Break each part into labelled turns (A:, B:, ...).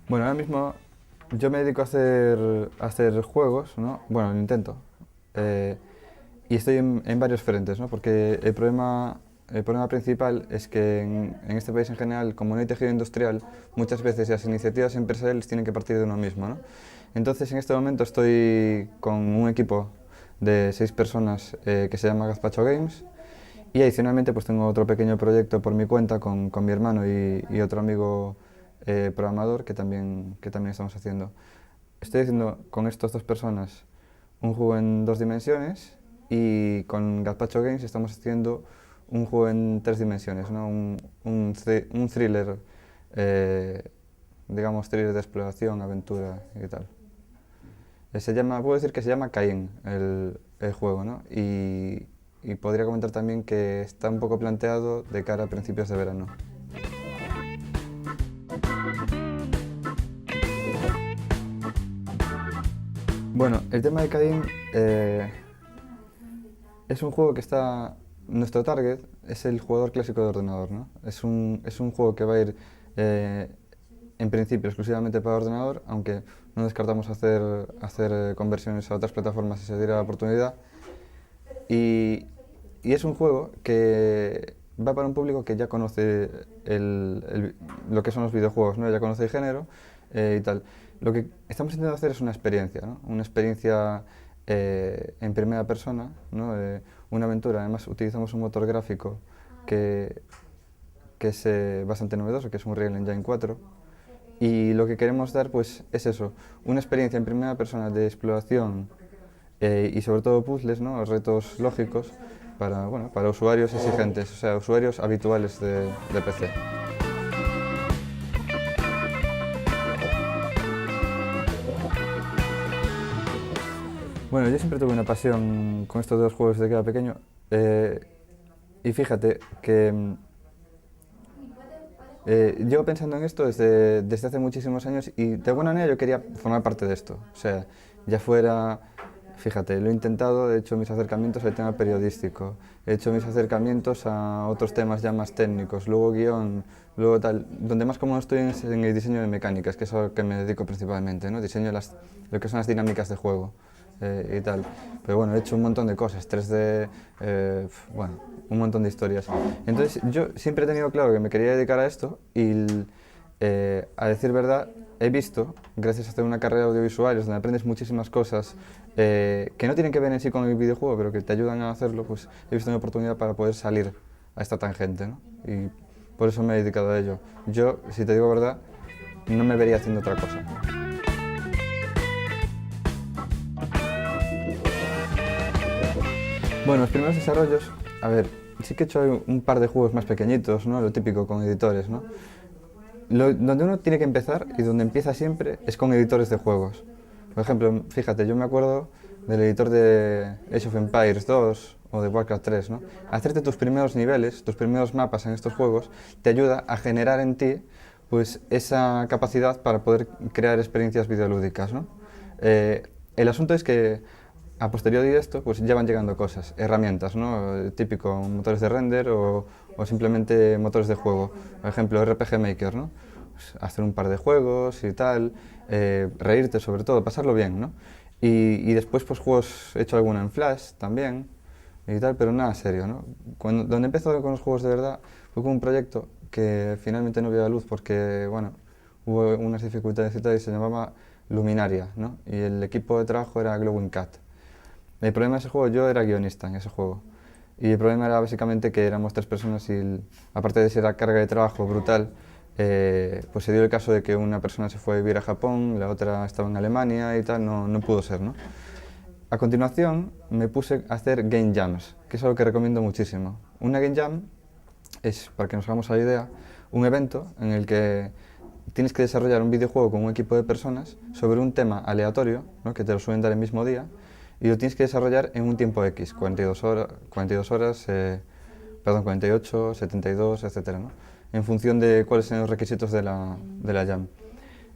A: Bueno, ahora mismo yo me dedico a hacer juegos, ¿no? Bueno, lo intento. Eh, y estoy en varios frentes, ¿no? Porque el problema principal es que en este país en general, como no hay tejido industrial, muchas veces las iniciativas empresariales tienen que partir de uno mismo, ¿no? Entonces, en este momento estoy con un equipo de 6 personas que se llama Gazpacho Games. Y adicionalmente pues tengo otro pequeño proyecto por mi cuenta con mi hermano y otro amigo programador que también estamos haciendo. Estoy haciendo con estas 2 personas un juego en 2 dimensiones y con Gazpacho Games estamos haciendo un juego en 3 dimensiones, ¿no? Un thriller, eh, digamos thriller de exploración, aventura y tal. Puedo decir que se llama Caín el juego, ¿no? Y podría comentar también que está un poco planteado de cara a principios de verano. Bueno, el tema de Caín es un juego que está... Nuestro target es el jugador clásico de ordenador, ¿no? Es un juego que va a ir eh, en principio exclusivamente para ordenador, aunque no descartamos hacer conversiones a otras plataformas si se diera la oportunidad. Y, y es un juego que va para un público que ya conoce lo que son los videojuegos, ¿no? Ya conoce el género y tal. Lo que estamos intentando hacer es una experiencia, ¿no? Una experiencia en primera persona, ¿no? Una aventura. Además, utilizamos un motor gráfico que, que es bastante novedoso, que es un Unreal Engine 4. Y lo que queremos dar pues, es eso, una experiencia en primera persona de exploración y sobre todo puzzles, ¿no? Retos lógicos para, bueno, para usuarios exigentes, o sea, usuarios habituales de PC. Bueno, yo siempre tuve una pasión con estos dos juegos desde que era pequeño eh, y fíjate que llevo pensando en esto desde hace muchísimos años y de alguna manera yo quería formar parte de esto. O sea, ya fuera, fíjate, lo he intentado, he hecho mis acercamientos al tema periodístico, he hecho mis acercamientos a otros temas ya más técnicos, luego guión, luego tal. Donde más cómodo estoy es en el diseño de mecánicas, que es a lo que me dedico principalmente, ¿no? Diseño lo que son las dinámicas de juego y tal. Pero bueno, he hecho un montón de cosas, 3D, bueno, un montón de historias. Entonces yo siempre he tenido claro que me quería dedicar a esto y a decir verdad he visto, gracias a hacer una carrera de audiovisuales donde aprendes muchísimas cosas que no tienen que ver en sí con el videojuego, pero que te ayudan a hacerlo, pues he visto una oportunidad para poder salir a esta tangente, ¿no? Y por eso me he dedicado a ello. Yo, si te digo verdad, no me vería haciendo otra cosa. Bueno, los primeros desarrollos, a ver, sí que he hecho un par de juegos más pequeñitos, ¿no? Lo típico con editores, ¿no? Donde uno tiene que empezar y donde empieza siempre es con editores de juegos. Por ejemplo, fíjate, yo me acuerdo del editor de Age of Empires 2 o de Warcraft 3, ¿no? Hacerte tus primeros niveles, tus primeros mapas en estos juegos, te ayuda a generar en ti pues, esa capacidad para poder crear experiencias videolúdicas, ¿no? Eh, el asunto es que a posteriori de esto, pues ya van llegando cosas, herramientas, ¿no? Típico, motores de render o simplemente motores de juego. Por ejemplo, RPG Maker, ¿no? Pues hacer un par de juegos y tal, reírte sobre todo, pasarlo bien, ¿no? Y después, pues juegos, he hecho alguna en Flash también y tal, pero nada serio, ¿no? Donde empezó con los juegos de verdad fue con un proyecto que finalmente no vio la luz porque, bueno, hubo unas dificultades y tal y se llamaba Luminaria, ¿no? Y el equipo de trabajo era Glowing Cat. El problema de ese juego, yo era guionista en ese juego. Y el problema era básicamente que éramos 3 personas y aparte de ser la carga de trabajo brutal, pues se dio el caso de que una persona se fue a vivir a Japón, la otra estaba en Alemania y tal, no pudo ser, ¿no? A continuación me puse a hacer game jams, que es algo que recomiendo muchísimo. Una game jam es, para que nos hagamos a la idea, un evento en el que tienes que desarrollar un videojuego con un equipo de personas sobre un tema aleatorio, ¿no? Que te lo suelen dar el mismo día, y lo tienes que desarrollar en un tiempo X, 42 horas, perdón, 48, 72, etcétera, ¿no? En función de cuáles son los requisitos de la jam.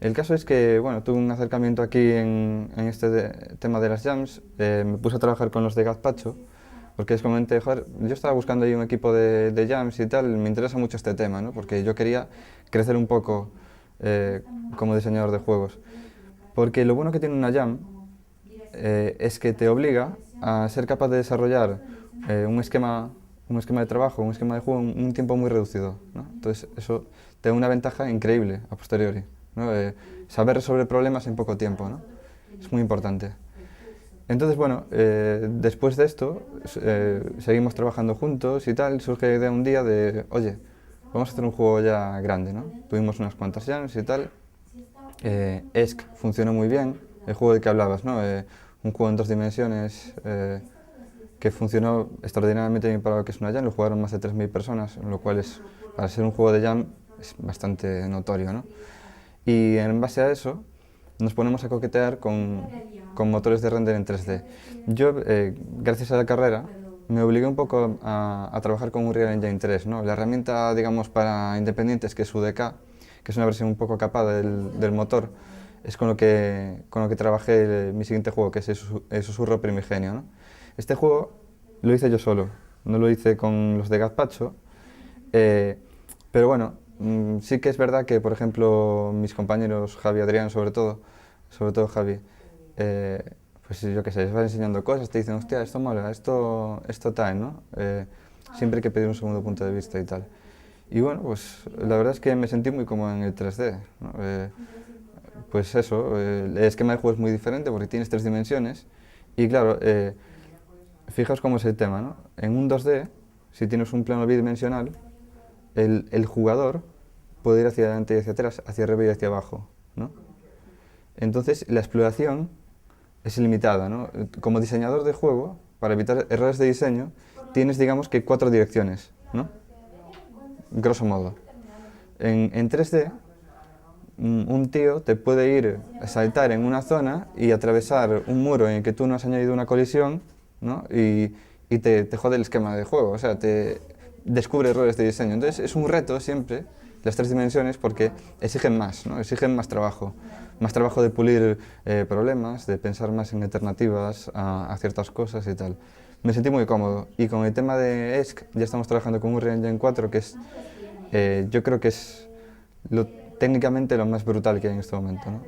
A: El caso es que, bueno, tuve un acercamiento aquí en este tema de las jams, me puse a trabajar con los de Gazpacho, porque es como, joder, yo estaba buscando ahí un equipo de jams y tal, me interesa mucho este tema, ¿no? Porque yo quería crecer un poco como diseñador de juegos. Porque lo bueno que tiene una jam es que te obliga a ser capaz de desarrollar un esquema de trabajo, un esquema de juego en un tiempo muy reducido, ¿no? Entonces eso te da una ventaja increíble a posteriori, ¿no? Saber resolver problemas en poco tiempo, ¿no? Es muy importante. Entonces, bueno, después de esto, seguimos trabajando juntos y tal, surge la idea un día de, oye, vamos a hacer un juego ya grande, ¿no? Tuvimos unas cuantas jams y tal. ESC funcionó muy bien, el juego del que hablabas, ¿no? Un juego en 2 dimensiones que funcionó extraordinariamente bien para lo que es una jam, lo jugaron más de 3.000 personas, lo cual es, para ser un juego de jam, es bastante notorio, ¿no? Y en base a eso, nos ponemos a coquetear con motores de render en 3D. Yo, gracias a la carrera, me obligué un poco a trabajar con Unreal Engine 3, ¿no? La herramienta, digamos, para independientes, que es UDK, que es una versión un poco capada del motor, es con lo que trabajé mi siguiente juego, que es el Susurro Primigenio, ¿no? Este juego lo hice yo solo, no lo hice con los de Gazpacho, pero bueno, sí que es verdad que, por ejemplo, mis compañeros, Javi y Adrián sobre todo Javi, pues yo qué sé, les vas enseñando cosas, te dicen, hostia, esto mola, esto tal, ¿no? Siempre hay que pedir un segundo punto de vista y tal. Y bueno, pues la verdad es que me sentí muy cómodo en el 3D, ¿no? Pues eso, el esquema de juego es muy diferente porque tienes 3 dimensiones y claro, fijaos cómo es el tema, ¿no? En un 2D, si tienes un plano bidimensional, el jugador puede ir hacia adelante y hacia atrás, hacia arriba y hacia abajo, ¿no? Entonces la exploración es ilimitada, ¿no? Como diseñador de juego, para evitar errores de diseño, tienes, digamos, que 4 direcciones, ¿no? Grosso modo. En 3D, un tío te puede ir a saltar en una zona y atravesar un muro en el que tú no has añadido una colisión, ¿no? Y te jode el esquema de juego, o sea, te descubre errores de diseño. Entonces es un reto siempre las 3 dimensiones porque exigen más, ¿no? Exigen más trabajo de pulir problemas, de pensar más en alternativas a ciertas cosas y tal. Me sentí muy cómodo y con el tema de ESC ya estamos trabajando con Unreal Engine 4, que es, yo creo que es técnicamente lo más brutal que hay en este momento, ¿no?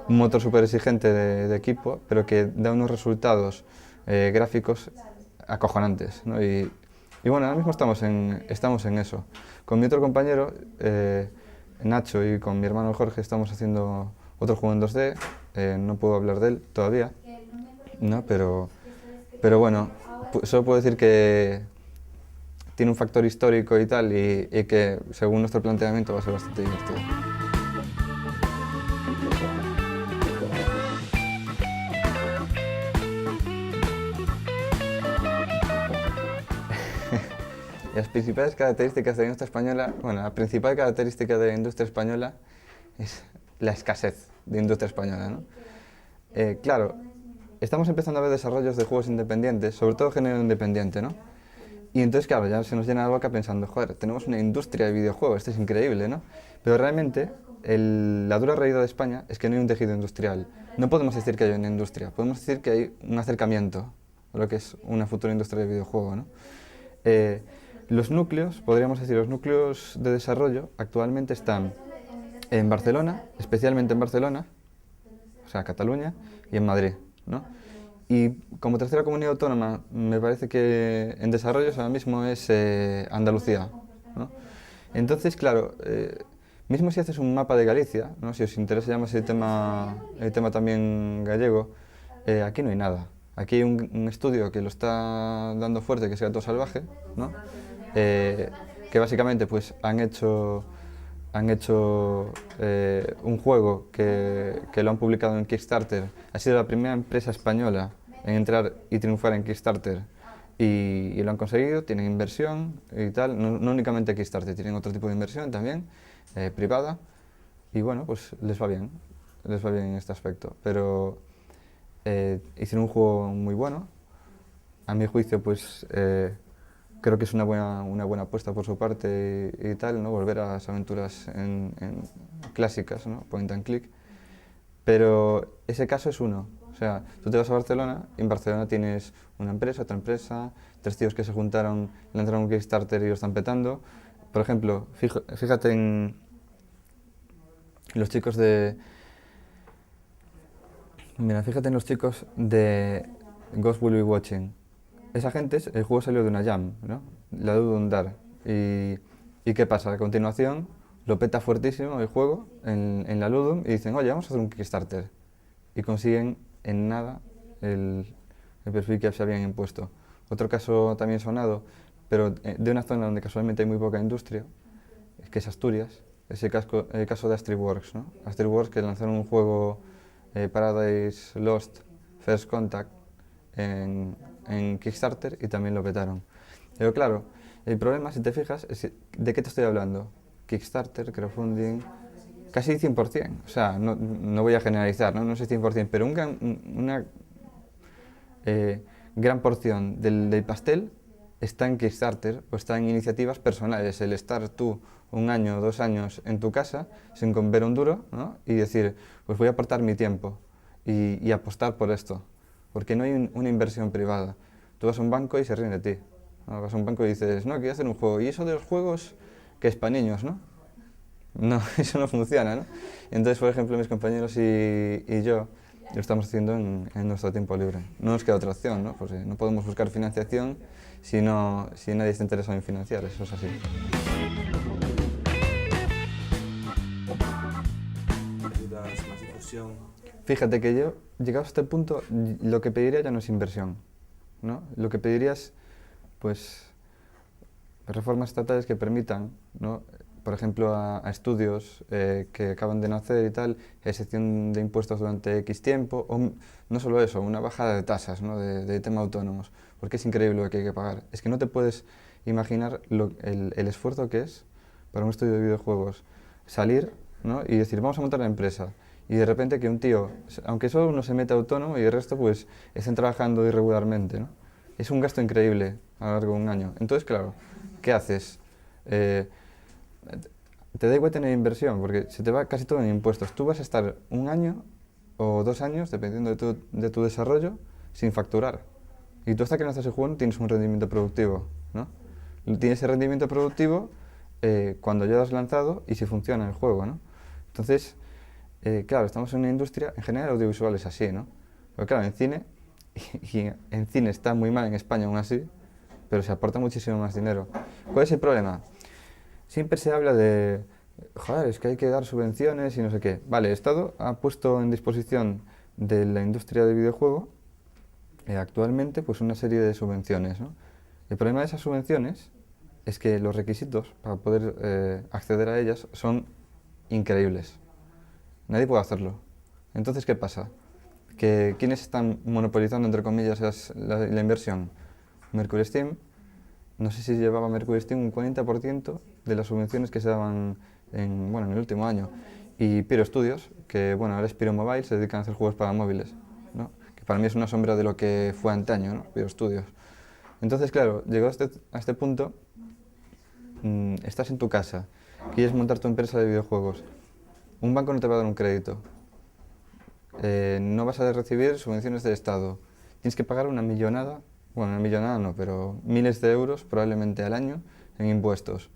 A: Un motor súper exigente de equipo, pero que da unos resultados gráficos acojonantes, ¿no? Y bueno, ahora mismo estamos en eso. Con mi otro compañero, Nacho, y con mi hermano Jorge estamos haciendo otro juego en 2D, no puedo hablar de él todavía, ¿no? Pero bueno, solo puedo decir que tiene un factor histórico y tal, y que según nuestro planteamiento va a ser bastante divertido. Las principales características de la industria española, bueno, la principal característica de la industria española es la escasez de industria española, ¿no? Claro, estamos empezando a ver desarrollos de juegos independientes, sobre todo género independiente, ¿no? Y entonces, claro, ya se nos llena la boca pensando, joder, tenemos una industria de videojuegos, esto es increíble, ¿no? Pero realmente, la dura realidad de España es que no hay un tejido industrial. No podemos decir que hay una industria, podemos decir que hay un acercamiento a lo que es una futura industria de videojuego, ¿no? Los núcleos, podríamos decir, los núcleos de desarrollo actualmente están en Barcelona, especialmente en Barcelona, o sea, Cataluña, y en Madrid, ¿no? Y como tercera comunidad autónoma, me parece que en desarrollo ahora mismo es Andalucía, ¿no? Entonces, claro, mismo si haces un mapa de Galicia, ¿no? Si os interesa ya más el tema también gallego, aquí no hay nada. Aquí hay un estudio que lo está dando fuerte, que es Gato Salvaje, ¿no? Que básicamente pues han hecho un juego que lo han publicado en Kickstarter. Ha sido la primera empresa española en entrar y triunfar en Kickstarter y lo han conseguido, tienen inversión y tal, no únicamente Kickstarter, tienen otro tipo de inversión también, privada, y bueno, pues les va bien en este aspecto. Pero hicieron un juego muy bueno, a mi juicio pues creo que es una buena apuesta por su parte y tal, ¿no? Volver a las aventuras clásicas, ¿no? Point and click. Pero ese caso es uno. O sea, tú te vas a Barcelona y en Barcelona tienes una empresa, otra empresa, 3 tíos que se juntaron, lanzaron un Kickstarter y lo están petando. Por ejemplo, fíjate Los chicos de... Mira, fíjate en los chicos de Ghost Will Be Watching. Esa gente, el juego salió de una jam, ¿no? La Ludum Dare. ¿Y qué pasa? A continuación lo peta fuertísimo el juego en la Ludum y dicen, oye, vamos a hacer un Kickstarter. Y consiguen en nada el perfil que se habían impuesto. Otro caso también sonado, pero de una zona donde casualmente hay muy poca industria, es que es Asturias, es el caso de Astriworks, ¿no? Astriworks, que lanzaron un juego Paradise Lost First Contact en Kickstarter y también lo petaron. Pero claro, el problema, si te fijas, es ¿de qué te estoy hablando? Kickstarter, crowdfunding, casi 100%. O sea, no voy a generalizar, no sé 100%, pero una gran porción del pastel está en Kickstarter o está en iniciativas personales. El estar tú un año o 2 años en tu casa sin ver un duro, ¿no? Y decir, pues voy a aportar mi tiempo y apostar por esto. Porque no hay una inversión privada. Tú vas a un banco y se ríen de ti, ¿no? Vas a un banco y dices, no, quiero hacer un juego. Y eso de los juegos, que es para niños, ¿no? No, eso no funciona, ¿no? Entonces, por ejemplo, mis compañeros y yo lo estamos haciendo en nuestro tiempo libre. No nos queda otra opción, ¿no? Porque no podemos buscar financiación si nadie está interesado en financiar, eso es así.
B: ¿Necesitas más difusión?
A: Fíjate que yo, llegado a este punto, lo que pediría ya no es inversión, ¿no? Lo que pediría es, pues, reformas estatales que permitan, ¿no? Por ejemplo, a estudios que acaban de nacer y tal, excepción de impuestos durante X tiempo, o no solo eso, una bajada de tasas, ¿no? de tema autónomos, porque es increíble lo que hay que pagar. Es que no te puedes imaginar el esfuerzo que es para un estudio de videojuegos salir, ¿no? Y decir, vamos a montar una empresa, y de repente que un tío, aunque solo uno se mete autónomo y el resto pues estén trabajando irregularmente, ¿no? Es un gasto increíble a lo largo de un año. Entonces, claro, ¿qué haces? Te da igual tener inversión, porque se te va casi todo en impuestos. Tú vas a estar 1 año o 2 años, dependiendo de tu desarrollo, sin facturar. Y tú hasta que no haces el juego no tienes un rendimiento productivo, ¿no? Tienes ese rendimiento productivo cuando ya lo has lanzado y si funciona el juego, ¿no? Entonces, claro, estamos en una industria, en general audiovisual es así, ¿no? Pero claro, en cine, y en cine está muy mal en España aún así, pero se aporta muchísimo más dinero. ¿Cuál es el problema? Siempre se habla de, joder, es que hay que dar subvenciones y no sé qué. Vale, el Estado ha puesto en disposición de la industria del videojuego actualmente pues una serie de subvenciones, ¿no? El problema de esas subvenciones es que los requisitos para poder acceder a ellas son increíbles. Nadie puede hacerlo. Entonces, ¿qué pasa? Que ¿quiénes están monopolizando, entre comillas, la inversión? Mercury Steam. No sé si llevaba Mercury Steam un 40% de las subvenciones que se daban en el último año. Y Pyro Studios, que bueno, ahora es Pyro Mobile, se dedican a hacer juegos para móviles, ¿no? Que para mí es una sombra de lo que fue antaño, ¿no? Pyro Studios. Entonces, claro, llegado a este punto, estás en tu casa, quieres montar tu empresa de videojuegos, un banco no te va a dar un crédito, no vas a recibir subvenciones del Estado, tienes que pagar una millonada, bueno, una millonada no, pero miles de euros probablemente al año en impuestos.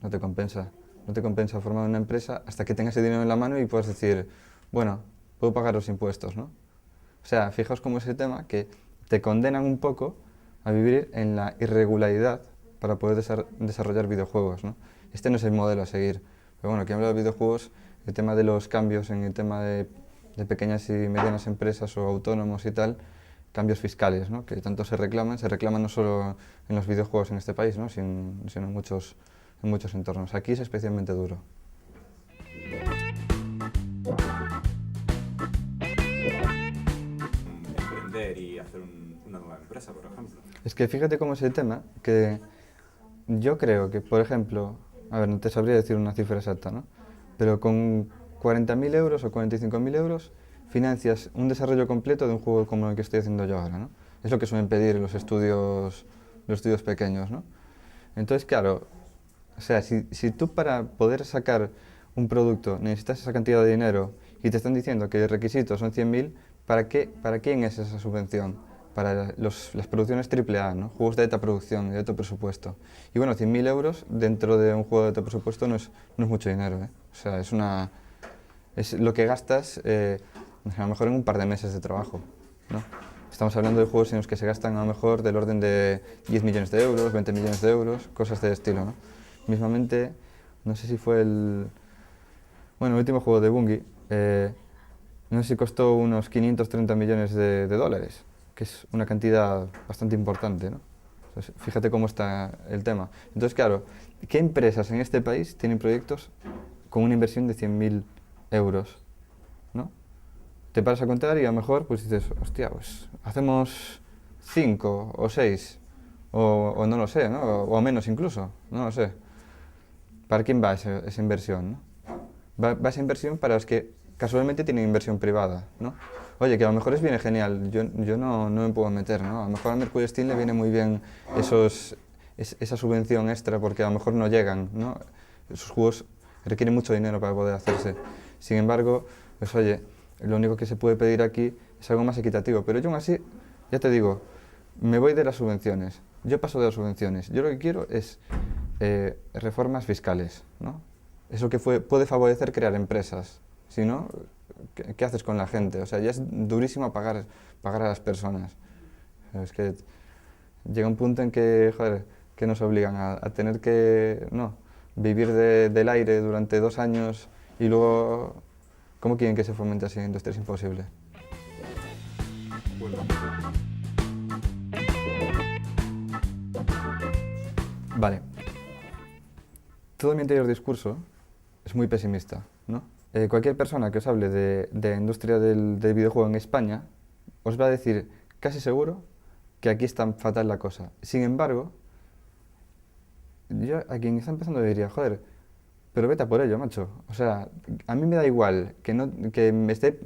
A: No te compensa. No te compensa formar una empresa hasta que tengas ese dinero en la mano y puedas decir, bueno, puedo pagar los impuestos, ¿no? O sea, fijaos cómo es el tema, que te condenan un poco a vivir en la irregularidad para poder desarrollar videojuegos, ¿no? Este no es el modelo a seguir. Pero bueno, aquí hablo de videojuegos, el tema de los cambios en el tema de pequeñas y medianas empresas o autónomos y tal, cambios fiscales, ¿no? Que tanto se reclaman no solo en los videojuegos en este país, ¿no? sino en muchos entornos. Aquí es especialmente duro.
B: Emprender y hacer una nueva empresa, por ejemplo.
A: Es que fíjate cómo es el tema, que yo creo que, por ejemplo, a ver, no te sabría decir una cifra exacta, ¿no? Pero con 40.000 euros o 45.000 euros financias un desarrollo completo de un juego como el que estoy haciendo yo ahora, ¿no? Es lo que suelen pedir los estudios pequeños, ¿no? Entonces, claro, o sea, si tú para poder sacar un producto necesitas esa cantidad de dinero y te están diciendo que el requisito son 100.000, ¿para quién es esa subvención? Para las producciones AAA, ¿no? Juegos de alta producción, de alto presupuesto. Y bueno, 100.000 euros dentro de un juego de alto presupuesto no es mucho dinero, ¿eh? O sea, Es lo que gastas a lo mejor en un par de meses de trabajo, ¿no? Estamos hablando de juegos en los que se gastan a lo mejor del orden de 10 millones de euros, 20 millones de euros, cosas de estilo, ¿no? Mismamente, no sé si fue el último juego de Bungie, no sé si costó unos 530 millones de dólares, que es una cantidad bastante importante, ¿no? Entonces, fíjate cómo está el tema. Entonces, claro, ¿qué empresas en este país tienen proyectos con una inversión de 100.000 euros, ¿no? Te paras a contar y a lo mejor pues dices, hostia, pues hacemos 5 o 6, o no lo sé, ¿no? O menos incluso, no lo sé. ¿Para quién va esa inversión, no? Va esa inversión para los que casualmente tienen inversión privada, ¿no? Oye, que a lo mejor les viene genial, yo no me puedo meter, ¿no? A lo mejor a Mercury Steam le viene muy bien esa subvención extra porque a lo mejor no llegan, ¿no? Esos juegos requieren mucho dinero para poder hacerse. Sin embargo, pues oye, lo único que se puede pedir aquí es algo más equitativo. Pero yo aún así, ya te digo, me voy de las subvenciones. Yo paso de las subvenciones. Yo lo que quiero es reformas fiscales, ¿no? Eso que puede favorecer crear empresas. Si no, ¿qué haces con la gente? O sea, ya es durísimo pagar a las personas. Es que llega un punto en que, joder, que nos obligan a tener que, no, vivir del aire durante 2 años y luego, ¿cómo quieren que se fomente así la industria? Es imposible.
B: Bueno,
A: Vale. Todo mi anterior discurso es muy pesimista, ¿no? Cualquier persona que os hable de la industria del videojuego en España os va a decir casi seguro que aquí está fatal la cosa. Sin embargo, yo a quien está empezando le diría, joder, pero vete a por ello, macho. O sea, a mí me da igual que me esté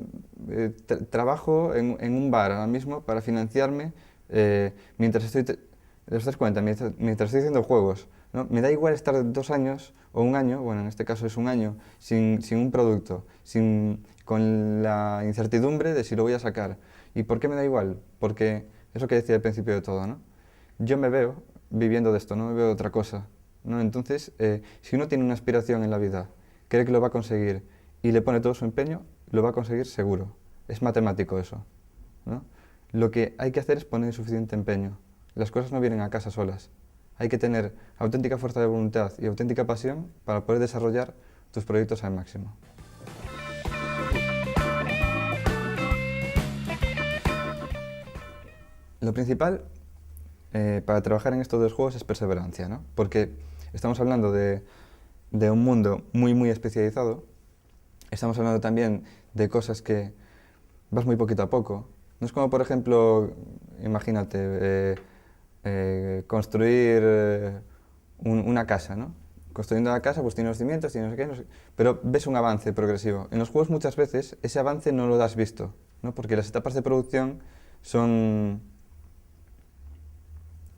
A: trabajo en un bar ahora mismo para financiarme mientras estoy, ¿te das cuenta? Mientras estoy haciendo juegos, ¿no? Me da igual estar 2 años o un año, bueno, en este caso es un año, sin un producto, con la incertidumbre de si lo voy a sacar. ¿Y por qué me da igual? Porque eso que decía al principio de todo, ¿no? Yo me veo viviendo de esto, no me veo de otra cosa, ¿no? Entonces, si uno tiene una aspiración en la vida, cree que lo va a conseguir y le pone todo su empeño, lo va a conseguir seguro. Es matemático eso, ¿no? Lo que hay que hacer es poner suficiente empeño. Las cosas no vienen a casa solas. Hay que tener auténtica fuerza de voluntad y auténtica pasión para poder desarrollar tus proyectos al máximo. Lo principal para trabajar en estos 2 juegos es perseverancia, ¿no? Porque estamos hablando de un mundo muy especializado, estamos hablando también de cosas que vas muy poquito a poco. No es como, por ejemplo, imagínate, construir una casa, ¿no? Construyendo la casa, pues tiene los cimientos, tiene no sé qué, no sé, pero ves un avance progresivo. En los juegos muchas veces ese avance no lo das visto, ¿no? Porque las etapas de producción son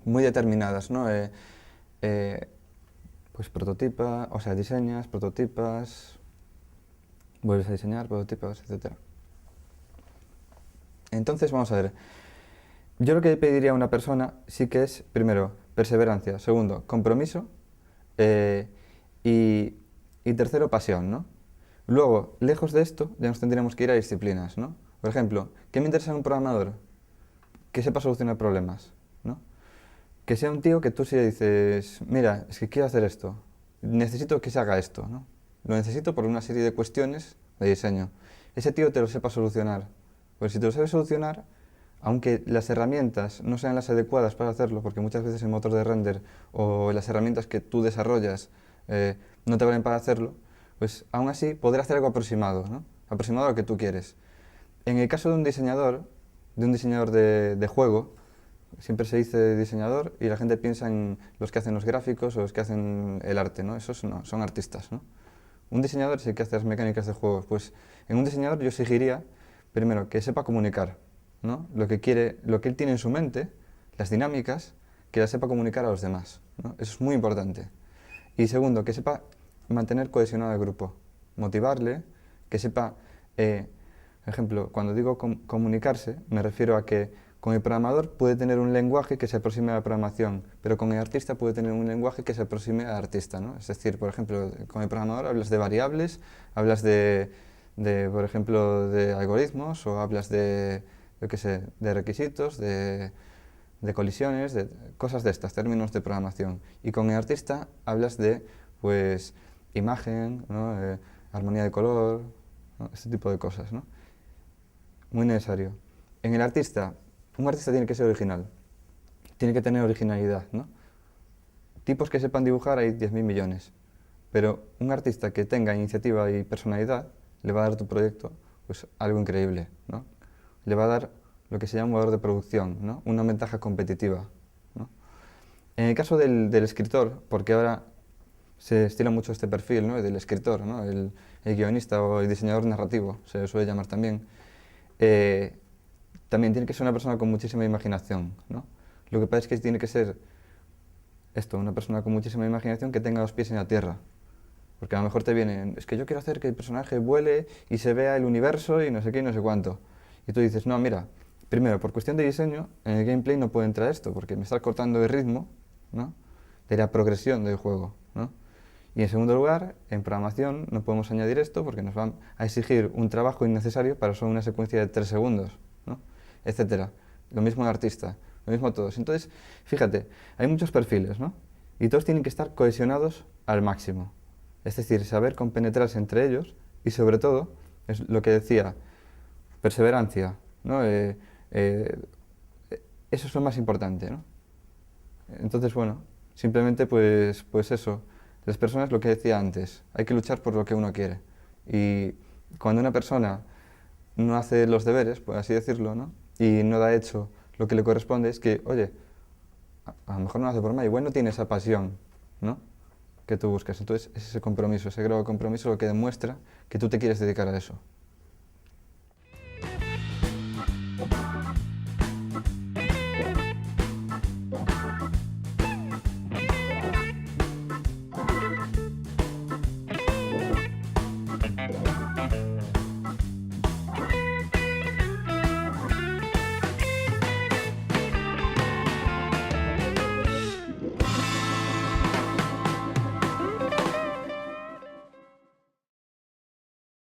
A: muy determinadas, ¿no? Pues prototipa, o sea, diseñas, prototipas, vuelves a diseñar, prototipas, etc. Entonces, vamos a ver. Yo lo que le pediría a una persona sí que es, primero, perseverancia, segundo, compromiso eh, y, y tercero, pasión, ¿no? Luego, lejos de esto, ya nos tendríamos que ir a disciplinas, ¿no? Por ejemplo, ¿qué me interesa en un programador? Que sepa solucionar problemas, ¿no? Que sea un tío que tú sí le dices, mira, es que quiero hacer esto, necesito que se haga esto, ¿no? Lo necesito por una serie de cuestiones de diseño. Ese tío te lo sepa solucionar. Pues si te lo sabes solucionar, aunque las herramientas no sean las adecuadas para hacerlo, porque muchas veces el motor de render o las herramientas que tú desarrollas no te valen para hacerlo, pues aún así poder hacer algo aproximado, ¿no? Aproximado a lo que tú quieres. En el caso de un diseñador de juego, siempre se dice diseñador y la gente piensa en los que hacen los gráficos o los que hacen el arte, ¿no? Esos no, son artistas, ¿no? Un diseñador es el que hace las mecánicas de juegos. Pues en un diseñador yo exigiría, primero, que sepa comunicar, ¿no? Lo que quiere, lo que él tiene en su mente, las dinámicas, que las sepa comunicar a los demás, ¿no? Eso es muy importante. Y segundo, que sepa mantener cohesionado al grupo, motivarle, que sepa, por ejemplo, cuando digo comunicarse, me refiero a que con el programador puede tener un lenguaje que se aproxime a la programación, pero con el artista puede tener un lenguaje que se aproxime al artista, ¿no? Es decir, por ejemplo, con el programador hablas de variables, hablas de por ejemplo, de algoritmos o hablas de, yo qué sé, de requisitos, de colisiones, de cosas de estas, términos de programación. Y con el artista hablas de, pues, imagen, ¿no? Armonía de color, ¿no? Este tipo de cosas, ¿no? Muy necesario. En el artista, un artista tiene que ser original, tiene que tener originalidad, ¿no? Tipos que sepan dibujar hay 10.000 millones, pero un artista que tenga iniciativa y personalidad le va a dar a tu proyecto pues, algo increíble, ¿no? Le va a dar lo que se llama un valor de producción, ¿no? Una ventaja competitiva, ¿no? En el caso del escritor, porque ahora se estila mucho este perfil, ¿no? Del escritor, ¿no? El guionista o el diseñador narrativo, se suele llamar también, eh, también tiene que ser una persona con muchísima imaginación, ¿no? Lo que pasa es que tiene que ser esto, una persona con muchísima imaginación que tenga los pies en la tierra. Porque a lo mejor te vienen, es que yo quiero hacer que el personaje vuele y se vea el universo y no sé qué y no sé cuánto. Y tú dices, no, mira, primero, por cuestión de diseño, en el gameplay no puede entrar esto, porque me está cortando el ritmo, ¿no? De la progresión del juego, ¿no? Y en segundo lugar, en programación no podemos añadir esto porque nos van a exigir un trabajo innecesario para solo una secuencia de 3 segundos, ¿no? Etcétera. Lo mismo el artista, lo mismo todos. Entonces, fíjate, hay muchos perfiles, ¿no? Y todos tienen que estar cohesionados al máximo. Es decir, saber compenetrarse entre ellos y sobre todo, es lo que decía, perseverancia, ¿no? Eh, Eso es lo más importante, ¿no? Entonces, bueno, simplemente pues eso, las personas, lo que decía antes, hay que luchar por lo que uno quiere. Y cuando una persona no hace los deberes, por así decirlo, ¿no? Y no da hecho lo que le corresponde, es que, oye, a lo mejor no lo hace por mal, igual no tiene esa pasión, ¿no? Que tú buscas. Entonces, es ese compromiso, ese grado de compromiso lo que demuestra que tú te quieres dedicar a eso.